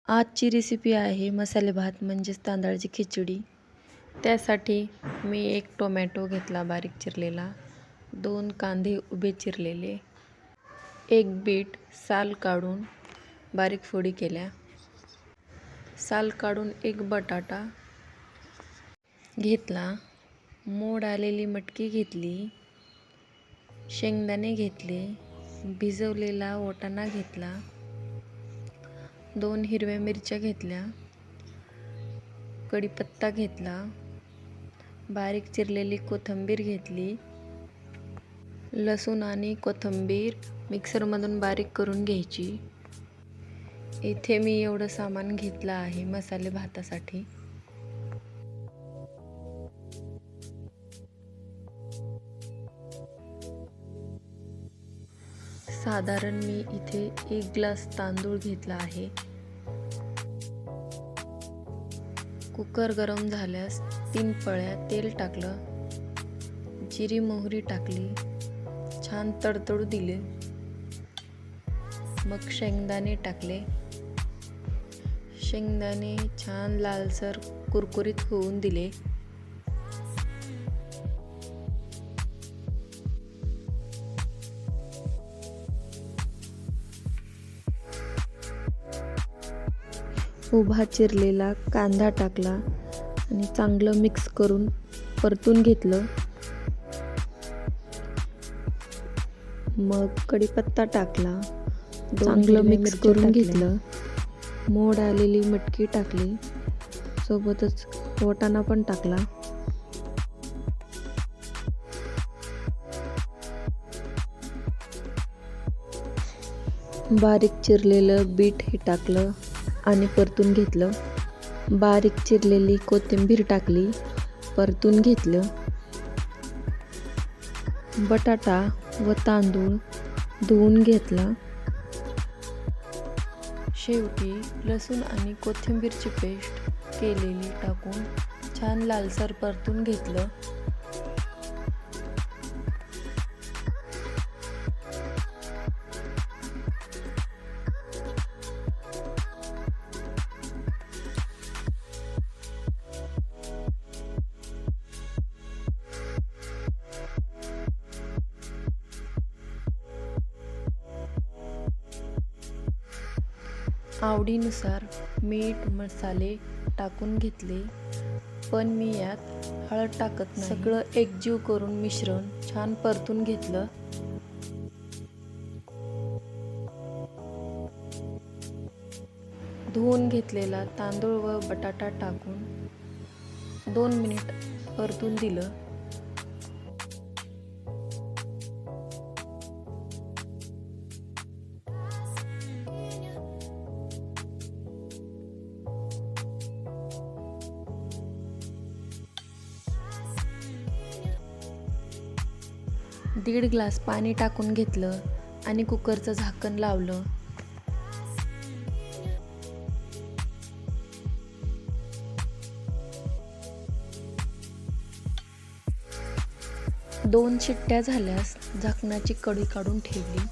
आजची रेसिपी आहे मसाले भात म्हणजेच तांदळाची खिचडी। त्यासाठी मी एक टोमॅटो घेतला बारीक चिरलेला, 2 कांदे उभे चिरलेले, एक बीट साल काढून बारीक फोडी केल्या, साल काढून एक बटाटा घेतला, मोड आलेली मटकी घेतली, शेंगदाणे घेतले, भिजवलेला वाटाणा घेतला, 2 हिरव्या मिरच्या घेतल्या, कढीपत्ता घेतला, बारीक चिरलेली कोथिंबीर घेतली, लसूण आणि कोथिंबीर मिक्सरमधून बारीक करून घ्यायची। इथे मी एवढं सामान घेतलं आहे मसाले भातासाठी। साधारण मी इथे 1 ग्लास तांदूळ घेतला आहे। कुकर गरम झाल्यास 3 पळ्या तेल टाकलं, जिरी मोहरी टाकली, छान तडतडू दिले, मग शेंगदाणे टाकले, शेंगदाणे छान लालसर कुरकुरीत होऊन दिले, उभा चिरलेला कांदा टाकला आणि चांगलं मिक्स करून परतून घेतलं। मग कढीपत्ता टाकला, चांगलं मिक्स करून घेतलं, मोड आलेली मटकी टाकली, सोबतच वाटाणा पण टाकला, बारीक चिरलेलं बीट हे टाकलं आणि परतून घेतलं, बारीक चिरलेली कोथिंबीर टाकली, परतून घेतलं, बटाटा व तांदूळ धुवून घेतला, शेवटी लसूण आणि कोथिंबीरची पेस्ट केलेली टाकून छान लालसर परतून घेतलं। आवडीनुसार मीठ मसाले टाकून घेतले, पण मी यात हळद टाकत नाही। सगळं एकजीव करून मिश्रण छान परतून घेतलं। धुवून घेतलेला तांदूळ व बटाटा टाकून 2 मिनिट परतून दिलं। दीड ग्लास पाणी टाकून घेतलं आणि कुकरचं झाकण लावलं। 2 शिट्ट्या झाल्यास झाकणाची कडी काढून ठेवली।